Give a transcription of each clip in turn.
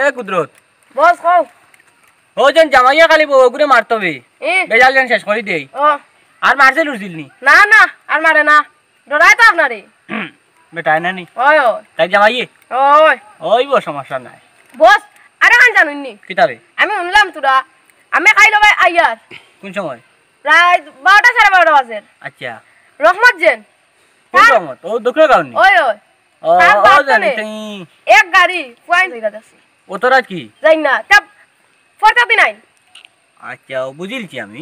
ए कुदरत বস কও ও যেন জামাইয়া খালি বগুরে মারতো বে বেজাল যেন শেষ করে দেই আর মারছে লুছিল নি না না আর মারে না ডরাই তো আপনারে বেটাই না নি ওই ওই তাই জামাইয়ে ওই ওই বো সমস্যা নাই বস আরে কান জানুন নি কিতাবে আমি শুনলাম তোরা আমি খাইলো ভাই আইয়ার কোন সময় রাত 12টা 12:30 বাজে আচ্ছা রহমত জেন কোন রহমত ও দক্ষিণ গাউনি ওই ওই ও জানি তুই এক গাড়ি পয়েন্ট হয়ে গেছে ও তোরা কি যাই না তা ফরটা দিনাই আচ্ছা বুঝিলছি আমি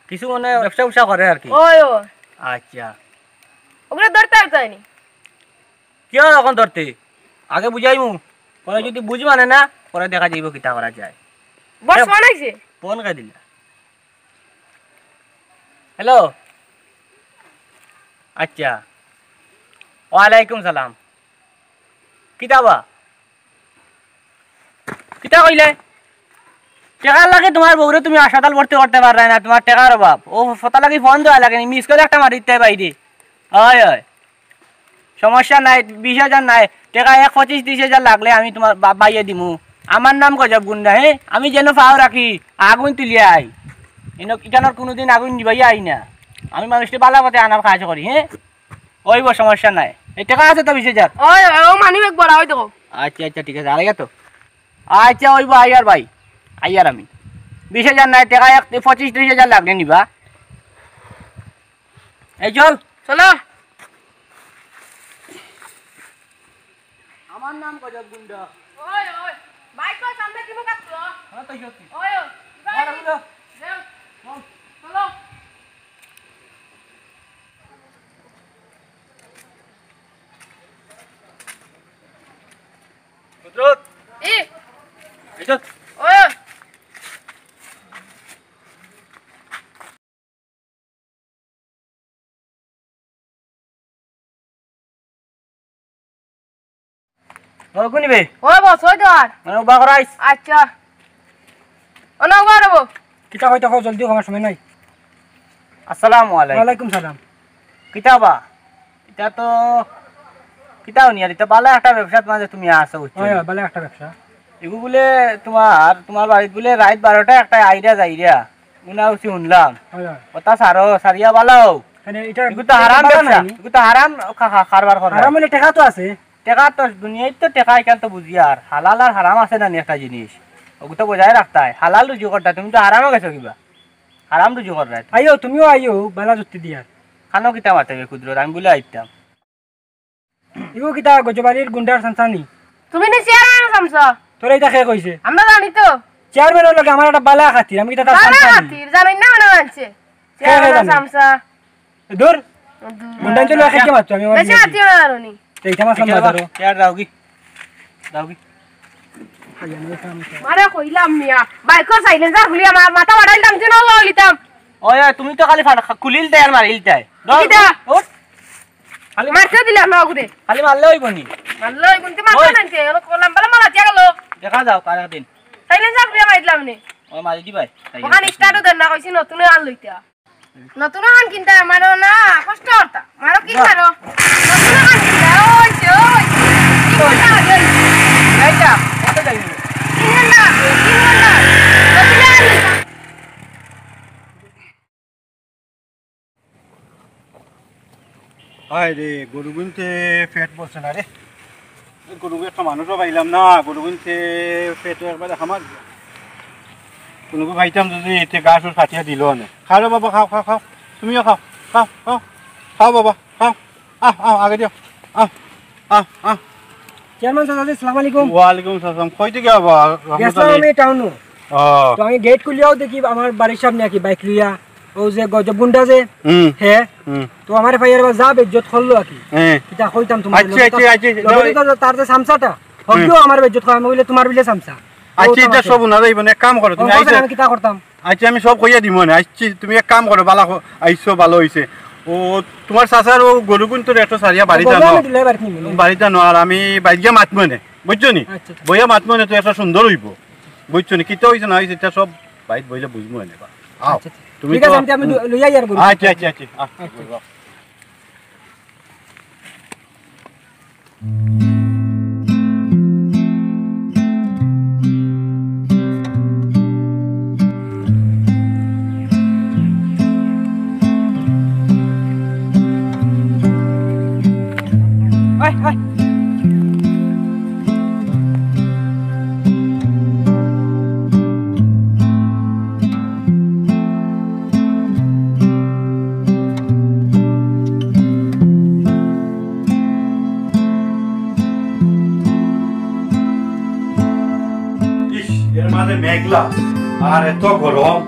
কিছু মানে ব্যবসা উসা করে আর কি ওই ওই আচ্ছা ওগুলো ধরতে পারতাইনি কি এখন ধরতে আগে বুঝাইমু পরে যদি বুঝ মানে না পরে দেখা যাইব কিতা করা যায় বস বানাইছে ফোন কে দিলা হ্যালো আচ্ছা ওয়ালাইকুম সালাম কিতাবা কিতা কইলে টাকা লাগে তোমার বউরে তুমি হাসপাতাল ভর্তি করতে পারবে না তোমার টাকার অভাব ও ফটা লাগি ফোন দেওয়া লাগে মিস করে একটা মারিতে বাইরে হয় হয় সমস্যা নাই 20,000 নাই টাকা 25-30,000 লাগলে আমি তোমার বাইয়ে দিমু আমার নাম গজব গুন্ডা হে আমি যেন পাও রাখি আগুন তুলিয়া আই এখানোর কোনোদিন আগুন নিবাইয়া আই না আমি মানুষকে বালা পথে আনার কাজ করি হ্যাঁ ওইব সমস্যা নাই এই টাকা আছে তো 20,000 ওই ও মানি এক বড় ওই দেখো আচ্ছা আচ্ছা ঠিক আছে আলাইগা তো আচ্ছা ওইব আইয়ার ভাই আইয়ার আমি 20,000 নাই টাকা 25-30,000 লাগলে নিবা এই চল চলো আমার নাম গজব গুন্ডা ওই ওই বাইক কো সামনে কি মুকাছো হ্যাঁ তো সত্যি ওই ওই চলো কুদরত ই এই চল ওই ও কোনিবে ওই বস ওই দর মানে উবা করাইস আচ্ছা ওনা গরব কিতা কইতা কও জলদি আমার সময় নাই আসসালামু আলাইকুম ওয়ালাইকুম সালাম কিতাবা এটা তো কিতাও নি আর এটা বালা একটা ব্যবসা মানে তুমি আসো ওই বলে একটা ব্যবসা এগু বলে তোমার বাড়িতে বলে রাত 12টা একটা আইডিয়া যাইরা উনা উসি শুনলাম ওই ওটা সারিয়া বালাও মানে এটা এগু তো হারাম ব্যবসা এগু তো হারাম কারবার করা আর মানে টাকা তো আছে টাকা তো দুনিয়ায় তো টাকা এখান তো বুঝি আর হালাল আর হারাম আছে না একটা জিনিস ওগু তো বোঝাই রাখতে হয় হালাল রুজি করতে তুমি তো হারামও গেছো কিবা হারাম রুজি কর রাখ আইও তুমিও আইও বালা যুক্তি দিয়ার খানো কিতা মারতে কুদরত আমি বলে আইতাম ইগো কিতা গজবাড়ির গুন্ডার সংসানি তুমি নি চেয়ারম্যান সামসা তোরা এটা খেয়ে কইছে আমরা জানি তো চেয়ারম্যানের লগে আমার একটা বালা খাতির আমি কিতা তার জানা সংসানি খাতির জানেন না মানে মানছে চেয়ারম্যান সামসা দূর গুন্ডা চলে খেয়ে মারছো আমি বেশি হাতি না জানি এইটা মাসলাম বাজারও চেয়ার দাওগি দাওগি মারে কইলাম মিয়া বাইকর সাইলেন্সার খুলি আমার মাথা বাড়াইলাম যে না লইতাম ওই তুমি তো খালি খুলিল তাই আর মারিল তাই কিটা ওঠ খালি মারতে দিলাম না ওগুরে খালি মারলে হইব নি মারলো কোনতে মারতে নানছে কলাম বলে মারা দিয়া গেল দেখা যাও কার দিন সাইলেন্সার খুলি মারলাম নি ওই মারি দি ভাই ওখানে স্টার্টও দেন না কইছি নতুন আন লইতা নতুন আন কিনতে মারো না কষ্ট হতা মারো কি মারো নতুন আন কিনতে ওই কি বলতা ওই এইটা কত যাইবি কিনেন না নতুন আন লইতা হায় রে গরু গুনতে পেট বলছে না রে গরু একটা মানুষও পাইলাম না গরু গুনতে পেটে একবারে খামার কোনো ভাইতাম যদি এতে গাছ ওর কাটিয়ে দিল না খাও রে বাবা খাও খাও খাও তুমিও খাও খাও খাও খাও বাবা খাও আগে দিও চেয়ারম্যান সাহেব আসসালামু আলাইকুম ওয়ালাইকুম আসসালাম কইতে গিয়া বাবা গেছলাম আমি টাউনু ও তো আমি গেট খুলিয়াও দেখি আমার বাড়ির সামনে কি বাইক লিয়া ও যে গজব গুন্ডা যে হে তো আমার ভাইয়ের যা বেজ্জত করলো আর কি এটা কইতাম তোমার তার যে সামসাটা হবিও আমার বেজ্জত হয় আমি বলে তোমার বিলে সামসা আচ্ছা এটা সব না যাইব না কাম করো তুমি আমি কিটা করতাম আচ্ছা আমি সব কইয়া দিব না আইছি তুমি এক কাম করো ভালো আইছো ভালো হইছে ও তোমার চাচার ও গরু গুণ তোর একটা সারিয়া বাড়িতে আনো বাড়িতে আনো আর আমি বাইরে মাতমো না বুঝছো নি বইয়া মাতমো না তো একটা সুন্দর হইব বুঝছো নি কিটা হইছে না হইছে এটা সব বাইরে বইলে বুঝবো না আও তুমি ঠিক আছে আমি লইয়া ইয়ার গরু আচ্ছা আচ্ছা আচ্ছা আয় আয় এর মাঝে মেঘলা আর এত গরম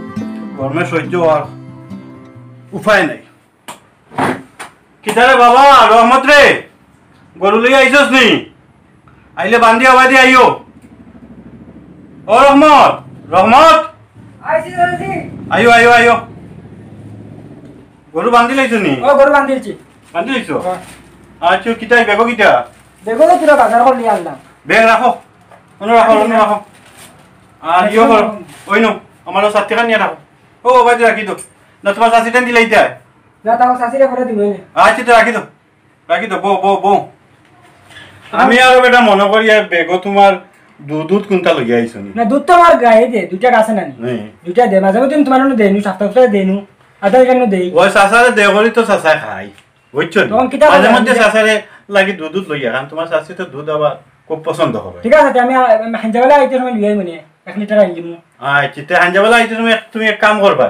গরমে সহ্য আর উপায় নাই কিতারে বাবা রহমত রে গরু লইয়া আইছস নি আইলে বান্ধি আবাদি আইও ও রহমত রহমত আইছি জলদি আইও আইও আইও গরু বান্ধি লাইছ নি ও গরু বান্ধিলছি বান্ধি লাইছো আচ্ছা কিতাই বেগো কিতা দেখো তো পুরো বাজার করে নিয়ে আনলাম বেগ রাখো অন্য রাখো আর ইয়ে করো ওই নো আমারও 7 টাকা নিয়ে রাখো ও বাদি রাখি তো না তোমার 80 টাকা দিলাইতে না তাও শাশিরে করে দিবে আচ্ছা তো রাখি তো বো আমি আর বেটা মনে করি আর বেগো তোমার দুধ কোনটা লইয়া আইছো নি না দুধ তো আমার গায়ে দে দুইটা আছে না দুইটা দে মাঝে মাঝে তোমার নো দেনু সপ্তাহে দেনু আধা কেন দেই ওই সাসারে দেগরি তো সাসা খাই বুঝছো মাঝে মধ্যে সাসারে লাগি দুধ লইয়া কারণ তোমার শাশি তো দুধ আবার খুব পছন্দ হবে ঠিক আছে আমি হাঞ্জাবেলা আইতে সময় লিয়াই মানে 1 লিটার আইলি মু আচ্ছা তে হাঞ্জাবেলা আইতে তুমি এক কাম করবা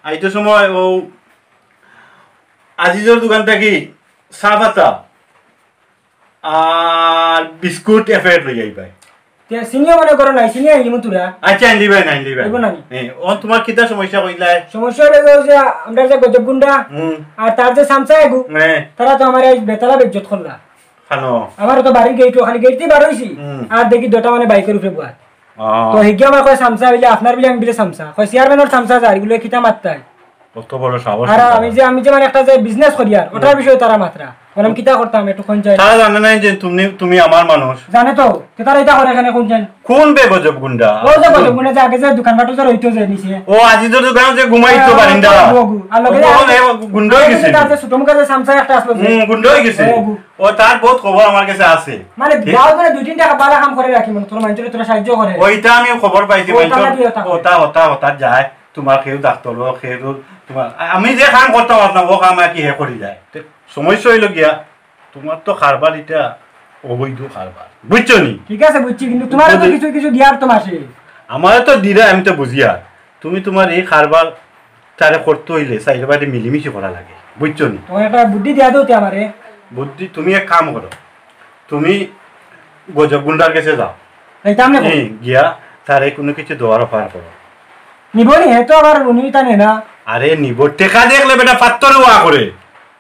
আইতে সময় ও আজিজের দোকানটা কি চা পাতা আর বিস্কুট এফেট লই যাইবাই তে সিনিয়র মনে করো নাই সিনিয়র আইলি মু তুরা আচ্ছা আইলিবাই না আইলিবাই না ও তোমার কিটা সমস্যা কইলাই সমস্যা হলো যে আমরা যে গজব গুন্ডা আর তার যে সামসা আগু তারা তো আমার এই বেতালা বেজ্জত করলা খানো আমার তো বাড়ির গেট খালি গেটই বার হইছি আর দেখি দুটা মানে বাইকের উপরে বুয়া তো হিগিয়া আমার কয় সামসা হইলে আপনার বিলে আমি বিলে সামসা কয় চেয়ারম্যানের সামসা যা এগুলো কিতা মাত্রায় কত বড় সাহস আর আমি যে মানে একটা যে বিজনেস করি আর ওটার বিষয়ে তারা মাত্রা বললাম কিতা করতাম একটু কোন চাই তারা জানে না যে তুমি আমার মানুষ জানে তো তারা এটা করে এখানে কোন চাই কোন বে গজব গুন্ডা ও যে গজব গুন্ডা যে আগে যে দোকান বাটো যে রইতো যে নিছে ও আজিজের দোকানে যে ঘুমাইতো বারিন্দা আর লগে গুন্ডা হয়ে গেছে তাতে ছোট মুখে যে সামসা একটা আসলো গুন্ডা হয়ে গেছে ও তার বহুত খবর আমার কাছে আছে মানে গাঁও করে 2-3 টাকা বালা কাম করে রাখি মানে তোর মাইন্ডরে তোরা সাহায্য করে ওইটা আমি খবর পাইছি ওটা যায় তোমার কেউ ডাক্তার কেউ তোমার আমি যে কাম করতাম আপনার ও কাম কি হে করি যায় সমস্যা হইল গিয়া তোমার তো খারবার এটা অবৈধ খারবার বুঝছো নি ঠিক আছে বুঝছি কিন্তু তোমার তো কিছু দিয়ার তো মাসে আমার তো দিরা আমি তো বুঝিয়া তুমি তোমার এই খারবার তারে করতে হইলে সাইডে বাইরে মিলিমিশি করা লাগে বুঝছো নি তোমার একটা বুদ্ধি দিয়া দাও আমারে বুদ্ধি তুমি এক কাম করো তুমি গজব গুন্ডার কাছে যাও এইতাম না গিয়া তারে কোনো কিছু দেওয়ার অফার করো নিবনি হে তো আবার উনিটা নে না আরে নিব টাকা দেখলে বেটা পাত্তরে ওয়া করে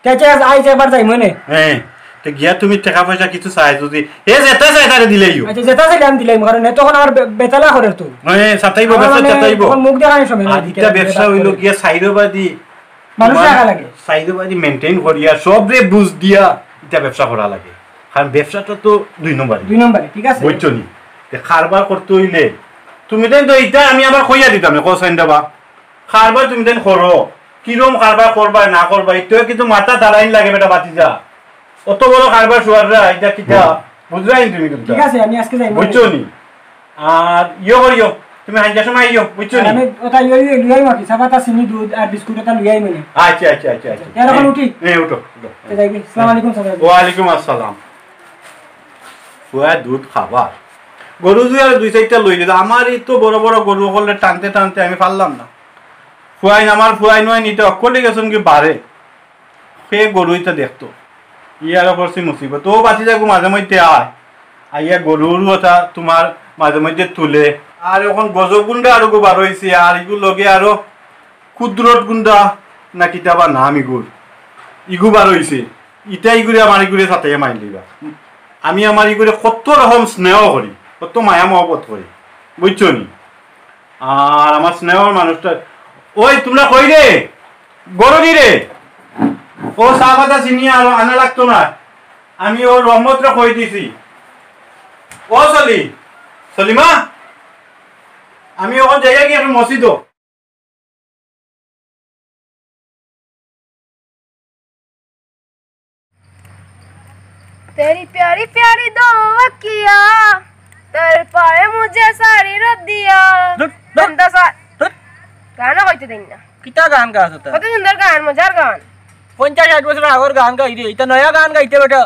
তেচে আইছে একবার যাই মনে হ্যাঁ তে গিয়া তুমি টাকা পয়সা কিছু চাই যদি এ যেটা চাই তারে দিলেইও আচ্ছা যেটা চাই দাম দিলাই কারণ তখন আমার বেতালা করে তো মানে সাতাইবো ব্যবসা সাতাইবো মুখ দেখানি সময় আর এটা ব্যবসা হইলো গিয়া সাইডবাদি মানুষ টাকা লাগে সাইডবাদি মেইনটেইন করিয়া সবরে বুঝ দিয়া এটা ব্যবসা করা লাগে কারণ ব্যবসাটা তো 2 নম্বরে ঠিক আছে বুঝছো নি তে খারবার করতে হইলে তুমি দেন তো এটা আমি আবার কইয়া দিতাম না কোসাইন দেবা খারবার তুমি দেন করো কিরম খারবার করবা না করবা এটা কিন্তু মাথা দাঁড়াইন লাগে বেটা বাতিজা অত বড় খারবার সুয়াররা এটা কিটা বুঝরাই তুমি কিন্তু ঠিক আছে আমি আজকে যাই বুঝছো নি আর ইয়ো করিও তুমি হাইজা সময় আইও বুঝছো নি আমি ওটা লইয়াই মাকি সাবাতা চিনি দুধ আর বিস্কুট এটা লইয়াই মানে আচ্ছা এখন উঠি উঠো যাইবি আসসালামু আলাইকুম সাহেব ওয়া আলাইকুম আসসালাম ফুয়া দুধ খাবার গরু দুই আর 2-4টা লই দিল আমার এই তো বড় বড় গরু হলে টানতে টানতে আমি পারলাম না ফুয়াই নয় নিতে অকলে গেছেন কি বাড়ে সে গরুইটা দেখতো ইয়ার অপরছি মুসিবত ও বাঁচি যাবো মাঝে মধ্যে আইয়া গরুর কথা তোমার মাঝে মধ্যে তুলে আর এখন গজগুন্ডা আরো বার হয়েছে আর এগুলো লগে আরো ক্ষুদ্রট গুন্ডা না কিতাবা নাম ইগুর ইগু বার হইছে ইটা ইগুরে আমার ইগুরে সাথে মাইন দিবা আমি আমার ইগুরে কত রকম স্নেহ করি কত মায়া মহব্বত করি বুঝছো নি আর আমার স্নেহর মানুষটা ওই তোমরা কই রে গরদি রে ও সাহাবাদা চিনি আর আনা লাগতো না আমি ওর রহমতরা কই দিছি ও সলিমা আমি ওখান জায়গায় গিয়ে মসজিদ तेरी प्यारी प्यारी दो किया तेरे पाए मुझे सारी रख दिया बंदा सा গান কইতে দেন না কিতা গান গাছ হতো কত সুন্দর গান মজার গান 50-60 বছর আগর গান গাই রে এটা নয়া গান গাইতে বেটা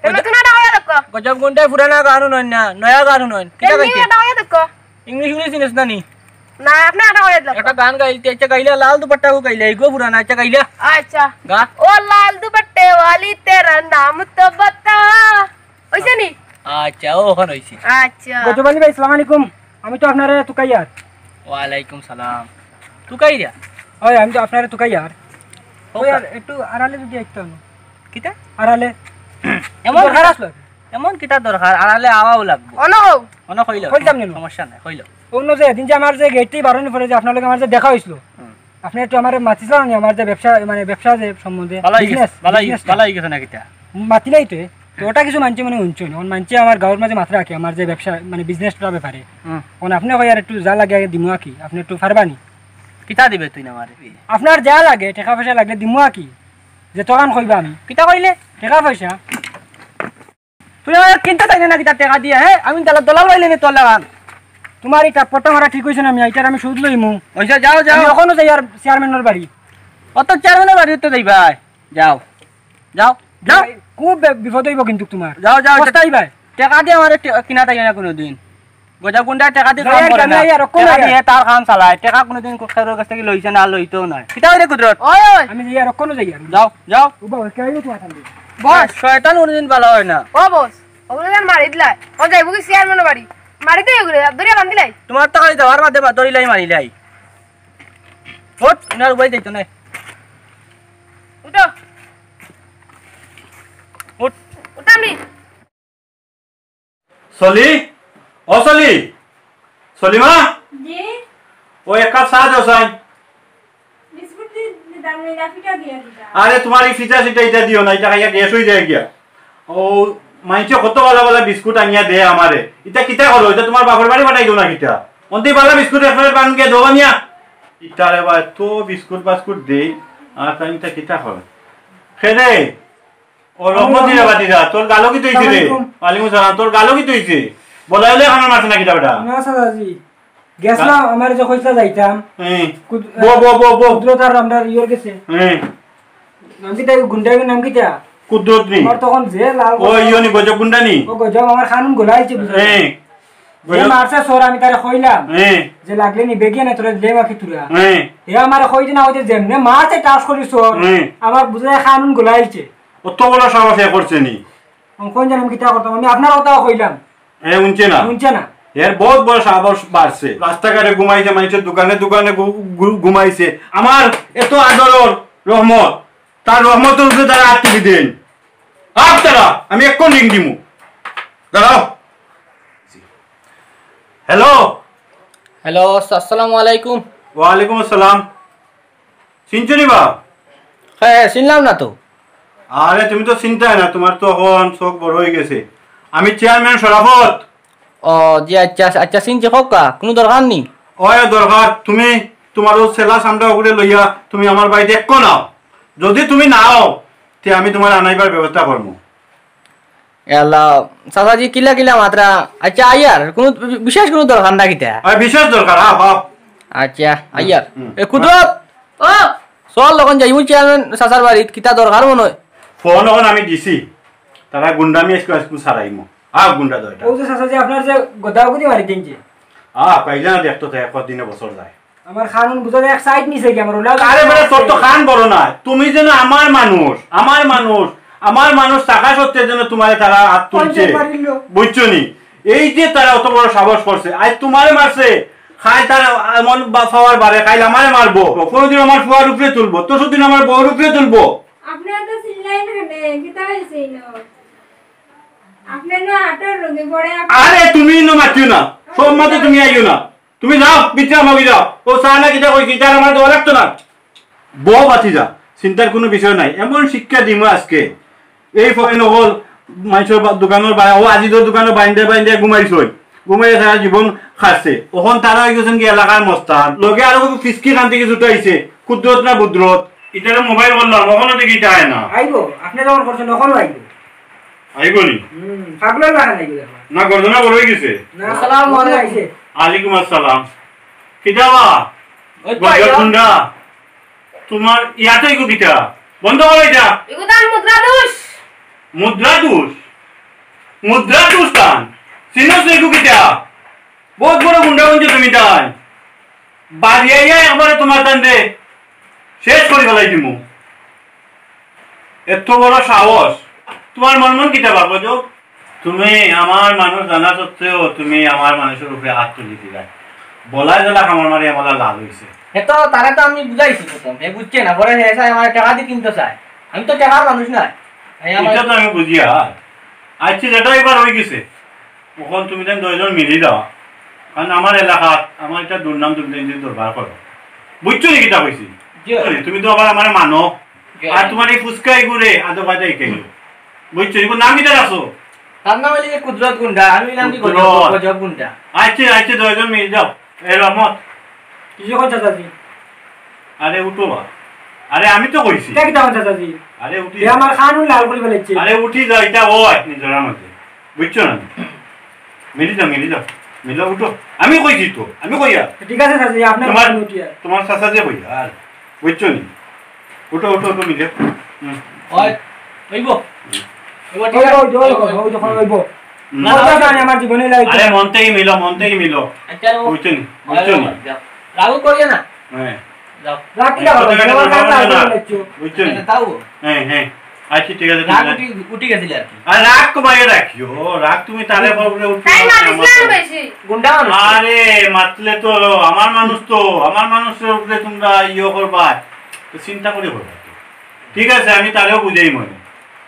তুমি তো না ডাওয়া দেখো গজব গুন্ডা পুরানা গান নয় না নয়া গান নয় কিতা গাইতে তুমি ডাওয়া দেখো ইংলিশ চিনিস না নি না আপনি আটা করে দেখো একটা গান গাইতে আচ্ছা গাইলে লাল দুপট্টা কো গাইলে ইগো পুরানা আচ্ছা গাইলে अच्छा গা ओ लाल दुपट्टे वाली तेरा नाम तो बता ওইছে নি আচ্ছা ওখান হইছে আচ্ছা গজবালি ভাই আসসালামু আলাইকুম আমি তো আপনারে তুকাইয়ার ওয়ালাইকুম সালাম তুই কাই রে ওই আমি তো আপনারে তুকাইয়ার ওই আর একটু আড়ালে যদি একটু কিতা আড়ালে এমন দরকার আসলো এমন কিতা দরকার আড়ালে আওয়াও লাগবো অনহ অন কইলো কইতাম নিলো। সমস্যা নাই কইলো অন্য যে দিন যে আমার যে গেটটি বারণে পড়ে যে আপনার লগে আমার যে দেখা হইছিল আপনি একটু আমার মাতিছিল না আমার যে ব্যবসা মানে ব্যবসা যে সম্বন্ধে ভালাই business, ভালাই business টা। ভালাই গেছে না কিতা মাতি নাই তো ওটা কিছু মানছে মানে উঞ্চন ওন মানছে আমার গাঁর মাঝে মাথা রাখে আমার যে ব্যবসা মানে বিজনেসটা ব্যাপারে ওন আপনি কই আর একটু যা লাগে আগে দিমুয়া কি আপনি একটু পারবানি কিতা দিবে তুই না মারে আপনার যা লাগে টাকা পয়সা লাগলে দিমুয়া কি যে তখন কইবা আমি কিতা কইলে টাকা পয়সা তুই আমার কিনতে চাই না কিতা টাকা দিয়ে হ্যাঁ আমি তাহলে দলাল লইলে নি তোর লাগান তোমার এটা পট্টা মারা ঠিক হইছে না আমি এটার আমি সুদ লইমু ওইসা যাও যাও আমি এখনো যাই আর চেয়ারম্যানের বাড়ি অত চেয়ারম্যানের বাড়ি তো যাই ভাই যাও যাও যাও খুব বিপদ হইব কিন্তু তোমার যাও যাও কষ্টাই ভাই টাকা দিয়ে আমার কিনা তাই না কোনোদিন গজা গুন্ডা টাকা দিয়ে যাই কাম আর করে না যাই আর অক্ষণ টাকা আগে। দিয়ে তার কাম চালায় টাকা কোনোদিন কারোর কাছ থেকে লইছে না লইতেও নাই কিতা রে কুদরত ওই ওই আমি যাই আর এখনো যাই আর যাও যাও উবা কেউ তোমার থাকবে বস শয়তান কোনোদিন ভালো হয় না ও বস ওগুলো জান মারি দিলাই ও যাইবো কি চেয়ারম্যানের বাড়ি মারি দেই ওগুলো দরিয়া বান্ধিলাই তোমার টাকা দেওয়ার বাদে বাতরিলাই মারিলাই ওট ইনার উবাই যাইতো না উঠো উঠ উঠামনি সলিমা জি ও এক কাপ চা দাও চাই বিস্কুট দিতাম না লাফিটা দিয়ে দিতাম আরে তোমার এই ফিচা সিটা এটা দিও না এটা খাইয়া গ্যাস হয়ে যায় গিয়া ও মাইছে কত বালা বালা বিস্কুট আনিয়া দে আমারে এটা কিতা করো এটা তোমার বাপের বাড়ি পাঠাই দিও না কিতা অন্তি বালা বিস্কুট একবার বানকে দেওয়া নিয়া ইটা রে বা তো বিস্কুট বাস্কুট দেই আর তাই এটা কিতা করো খেদে ও রহমত দিরা বাতিরা তোর গালো কি তৈছে রে ওয়ালাইকুম সালাম তোর গালো কি তৈছে বলাইলে খানা মাছ না কিতা বেটা না সাদাজি গেছলাম আমার যে কইতা যাইতাম হ্যাঁ বো কুদরতার আমরা ইয়র গেছে হ্যাঁ নাম কি তাই গুন্ডার নাম কি তা কুদরত নি আমার তখন যে লাল ও ইয়নি গজব গুন্ডানি ও গজব আমার খানুন গোলাইছে বুঝলি হ্যাঁ যে মারছে সর আমি তারে কইলাম হ্যাঁ যে লাগলে নি বেগিয়ে না তোরা লেবা কি তুরা হ্যাঁ এ আমার কই দিনা হইতে যেমনে মারছে টাস করি সর আমার বুঝলে খানুন গোলাইছে অত বড় সাহস এ করছে নি আমি কোন জানি কিতা করতাম আমি আপনার কথা কইলাম এ উনছে না শুনছে না এর বহুত বড় সাহস বাড়ছে রাস্তাঘাটে ঘুমাইছে মানুষের দোকানে দোকানে ঘুমাইছে আমার এত আদরর রহমত তার রহমতের উপরে তারা আত্মীয় দেন তারা আমি এক লিঙ্ক দিমু দাঁড়াও হ্যালো হ্যালো আসসালামু আলাইকুম ওয়ালাইকুম আসসালাম চিনছনি বা হ্যাঁ শুনলাম না তো আরে তুমি তো চিন্তাই না তোমার তো এখন চোখ বড় হয়ে গেছে আমি চেয়ারম্যান শরাফত ও জি আচ্ছা আচ্ছা চিনছে হোকা কোনো দরকার নেই ওই দরকার তুমি তোমার সেলা সামটা ওগুলো লইয়া তুমি আমার বাড়িতে এক নাও যদি তুমি নাও তে আমি তোমার আনাইবার ব্যবস্থা করবো এলা চাচাজি কিলা কিলা মাত্রা আচ্ছা আইয়ার কোনো বিশেষ কোনো দরকার না কিতা আর বিশেষ দরকার হ্যাঁ বাপ আচ্ছা আইয়ার এ কুদরত ও চল তখন যাইমু চেয়ারম্যান চাচার বাড়িত কিতা দরকার মনে হয় ফোন এখন আমি দিছি তারা গুন্ডামি আজকে সারাইমো গুন্ডা দয়টা ও যে চাচা যে আপনার যে গোদাগুদি মারি দিনছে পাইলে না দেখতো তো এক দিনে বছর যায় আমার খানুন বুঝলে এক সাইড নিছে কি আমার ওলা আরে বেটা তোর তো খান বড় না তুমি যেন আমার মানুষ টাকা সত্যি যেন তোমার তারা হাত তুলছে বুঝছো নি এই যে তারা অত বড় সাহস করছে আজ তোমারে মারছে খাই তার এমন পাওয়ার বাড়ে খাইলে আমারে মারবো, কোনোদিন আমার ফুয়ার উপরে তুলবো, তো সেদিন আমার বউর উপরে তুলবো। আপনারা তো চিল্লাইন হাঁটে কিতা হয়েছে না আপনার না আটার রোগে পড়ে আরে তুমি নো মাতিও না, সব মাতে তুমি আইও না, তুমি যাও পিছা মাগি যাও। ও সানা কিটা কইছি তার আমার দেওয়া লাগতো না। বউ বাতি যা, চিন্তার কোনো বিষয় নাই। এমন শিক্ষা দিম আজকে এই ফকিন হল মানুষের দোকানের ও আজি তোর দোকানের বাইন্দে ঘুমাইছই, ঘুমাই সারা জীবন খাচ্ছে। ওখান তারা হয়ে গেছেন কি এলাকার মস্তান, লগে আরো ফিসকি খান থেকে জুটো আইছে, ক্ষুদ্রত না বুদ্রত। এটা মোবাইল বললাম ওখানে দেখি এটা হয় না। আইবো আপনি যখন করছেন তখনও আইবো। আইব নি পাগলের বাগান আইবো না, গর্দনা বড় হয়ে গেছে। আসসালামু আলাইকুম। আলাইকুম আসসালাম। কিতাবা গুন্ডা তোমার ইয়াতে গো কিটা বন্ধ করো এটা। এগুদান মুদ্রা দোষ মুদ্রা দোষ কান সিনস নেগু কিটা বহুত বড় গুন্ডা বন্ধু তুমি তাই বাড়িয়ে আমারে তোমার তান দে শেষ করে ফেলাই দিমু। এত বড় সাহস তোমার মন কিটা ভাবো তো? তুমি আমার মানুষ জানা সত্ত্বেও তুমি আমার মানুষের উপরে হাত তুলি দিলা, বলাই জ্বালা খামার মারি আমার লাভ হয়েছে। তো তারা তো আমি বুঝাইছি প্রথম, হে বুঝছে না, পরে হে চাই আমার টাকা দিয়ে কিনতে চায়। আমি তো টাকার মানুষ নাই। এটা তো আমি বুঝি আর আচ্ছা যেটা এবার হয়ে গেছে ওখান তুমি দেন দুইজন মিলি দাও, কারণ আমার এলাকাত আমার এটা দুর্নাম তুমি দরবার করো, বুঝছো নাকি তা কইছি? তুমি তো আবার আমার মানো, আর তোমার এই ফুচকাই ঘুরে আদো বাজা একে বুঝছো? এগুলো নাম কিটা রাখছো? তার নাম হইলে কুদরত গুন্ডা, আমি নাম কি গজব গুন্ডা। আচ্ছা দুইজন মিলি যাও। এ রহমত কিছু কথা চাচি। আরে উঠো বা, আরে আমি তো কইছি। এটা কি দাও চাচি? আরে উঠি এ আমার খানুন লাল করে ফেলেছে। আরে উঠি যাও, এটা ওই নিজের মধ্যে বুঝছো না? মিলি যাও মিলো উঠো। আমি কইছি তো, আমি কইয়া ঠিক আছে চাচি আপনার তোমার উঠিয়া। তোমার চাচা যে কইয়া আর বুঝছো নি? উঠো মিলে ওই হইব ওই যখন হইব না আমার জীবনে লাইক আরে মনতেই মিলো আচ্ছা বুঝছো নি? রাগু করিও না, হ্যাঁ যাও রাখি দাও আমার কাছে লাল করে ফেলেছে। বুঝছো নি? তাও হ্যাঁ আচ্ছা ঠিক আছে রাগ উঠি গেছিল আর কি। আর রাগ কমাইয়ে রাখিও, রাগ তুমি তালে পরে উঠো। তাই না ইসলাম বেশি গুন্ডা মানুষ। আরে মাতলে তো আমার মানুষের উপরে তোমরা করবা, চিন্তা করে করবা। ঠিক আছে আমি তারেও বুঝাই মনে,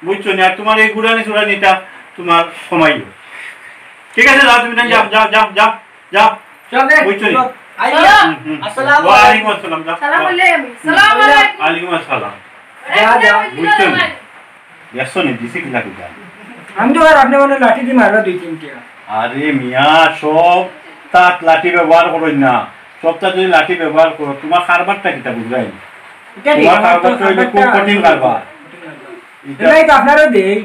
বুঝছো না? আর তোমার এই গুড়ানি চুড়ানিটা তোমার কমাইও। ঠিক আছে যাও তুমি যাও চলে বুঝছো নি? আইয়া আসসালামু ওয়ালাইকুম আসসালাম। যাও সালাম আলাইকুম সালাম আলাইকুম ওয়ালাইকুম আসসালাম। যা বুঝছো নি? দেখছো নি দিছি কিনা কিনা? আমি তো আর আপনি মনে লাঠি দিয়ে মারবা 2-3টা। আরে মিয়া সব তাক লাঠি ব্যবহার করো না, সবটা যদি লাঠি ব্যবহার করো তোমার কারবারটা কিটা বুঝাই? এটা তোমার কারবারটা হইলে খুব কঠিন কারবার। এটাই তো আপনারও দেই।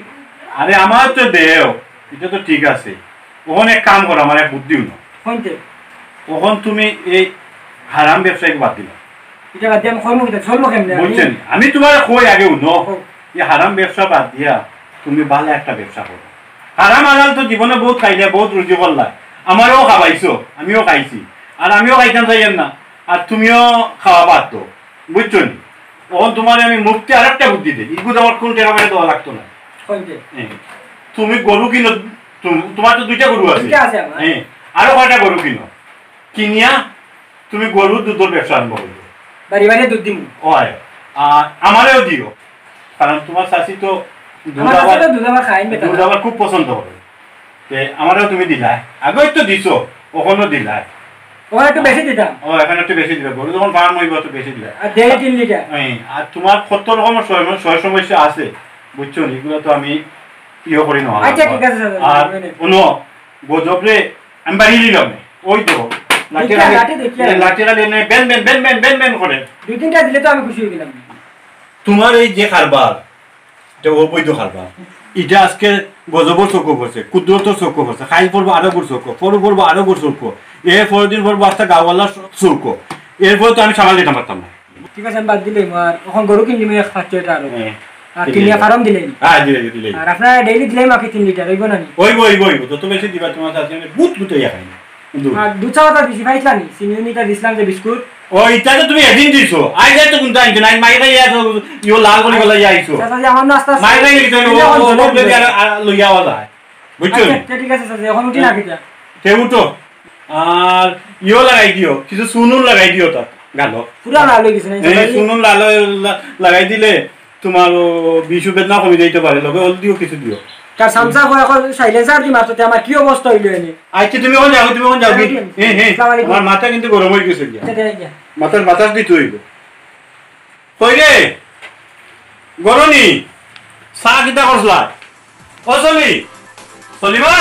আরে আমার তো দেও এটা তো ঠিক আছে, ওখানে এক কাম করো, আমার এক বুদ্ধি হলো। কোনতে ওখান তুমি এই হারাম ব্যবসায়ী বাদ দিলা, এটা বাদ দিয়ে আমি কর্ম করতে চলবো কেমনে? বুঝছেন? আমি তোমার কই আগে উনো এই হারাম ব্যবসা বাদ দিয়া তুমি ভালো একটা ব্যবসা করো। হারাম হালাল তো জীবনে বহুত খাইলে, বহুত রুজি করলা, আমারও খাওয়াইছো, আমিও খাইছি, আর আমিও খাইতাম চাইয়েন না, আর তুমিও খাওয়া বাদ তো, বুঝছো নি? ওখান তোমার আমি মুক্তি আর একটা বুদ্ধি দিই, ইগুলো আমার কোন টাকা পয়সা দেওয়া লাগতো না। কোনতে তুমি গরু কিনো, তোমার তো 2টা গরু আছে, দুইটা আছে আমার। হ্যাঁ আরো কয়টা গরু কিনো, কিনিয়া তুমি গরু দুধের ব্যবসা আরম্ভ করবে। বাড়ি বাড়ি দুধ দিমু। হয় আর আমারও দিও, কারণ তোমার শাশি তো আমার কাছে তো দুধ আমার খাইন বেটা। দুধ আমার খুব পছন্দ করে, আমারও তুমি দিলা, আগেই তো দিছো, ওখানেও দিলা। ও একটু বেশি দিতাম। ও এখানে একটু বেশি দিলা, গরু যখন ফার্ম হইব একটু বেশি দিলা। আর 1.5 লিটার। আর তোমার কত রকমের সমস্যা আছে, বুঝছো? এগুলো তো আমি করি না। আচ্ছা ঠিক আছে স্যার। আর কোনো গজবরে আমি বাড়ি নিলাম, ওই তো লাঠিরা নিয়ে বেন করে 2-3টা দিলে তো আমি খুশি হয়ে গেলাম। তোমার এই যে কারবার, এটা অবৈধ কারবার, এটা আজকে গজবর চক্ষু করছে, কুদরতর চক্ষু করছে, খাইল পড়বো আরো গুড় চক্ষু, পড়বো আরো গুড় চক্ষু, এরপরের দিন পড়বো আস্তে গাওয়ালার চক্ষু, এরপরে তো আমি সামাল দিতে পারতাম না। ঠিক আছে আমি বাদ দিলে আর এখন গরু কিনলি মেয়ে খাচ্ছ এটা আরো আর কিনিয়া ফার্ম দিলেন। হ্যাঁ দিলে আর আপনারা ডেইলি দিলেই মাকে 3 লিটার হইব না নি? ওইব যত বেশি দিবা তোমার কাছে আমি বুট ইয়া খাই না। আর দুধ চাওয়াটা দিছি পাইছানি সিনিয়নিটা দিছিলাম যে বিস্কুট ওইটা তো তুমি এদিন দিছো, আই যাই তো কোন টাইম নাই মাইরা ইয়া লাল করে গলা যাইছো, চাচা যে আমার নাস্তা মাইরা লিতো লইয়া যায়, বুঝছো? আচ্ছা ঠিক আছে চাচা এখন উঠি না কিটা তে উঠো, আর ইও লাগাই দিও কিছু সুনুন লাগাই দিও তাত গালো পুরা লাল হয়ে গেছে না সুনুন লাগাই দিলে তোমার বিশু বেদনা কমে যাইতে পারে লগে দিও কিছু দিও তার সামসা করে এখন সাইলেন্সার দি মারতে আমার কি অবস্থা হইলো এনে আচ্ছা তুমি কোন যাও কি আমার মাথা কিন্তু গরম হয়ে গেছে মাথার বাতাস দিতে হইব কই রে গরনি চা কিটা করছলা ও চলি চলিবা